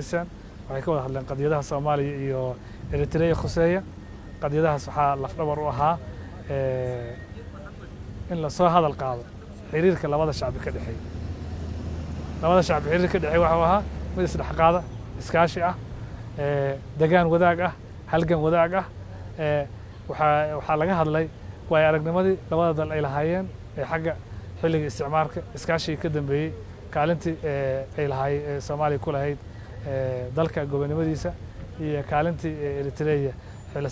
Christian waxay ka wada hadleen qadiyadaha Soomaaliya iyo Eritrea khuseeya qadiyadahaas waxaa laf dhabar u ahaa in la soo hadal qaado xiriirka labada shacbi ka dhaxeeya labada shacbi xiriirka ka dhaxeeya waxa ahaa mid isdhexqaada iskaashi ah degaan wadaag ah halgan wadaag ah waxaa laga hadlay way aragnimadii labada dal ay lahaayeen xagga xilliga isticmaalka iskaashiga ka dambeeyay kaalintii ay lahaay Soomaaliya ku lahayd dalka gobonimadiisa iyo kaalintii Eritrea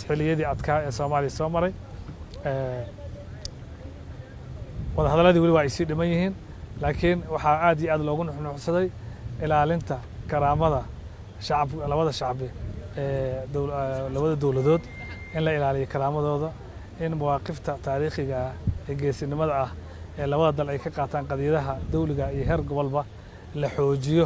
xilliyadii adkaa ee Soomaaliya soo maray wada hadaladii wali waa ay sii dhiman yihiin laakiin waxaa aad iyo aad loogu nuxnuxsaday ilaalinta karaamada shacabka labada shacbi labada dawladood in la ilaaliyo karaamadooda in mawaaqifta taariikhiga ah ee geesinimada ah ee labada dal ay ka qaataan qadiyadaha dawliga iyo heer gobolba la xoojiyo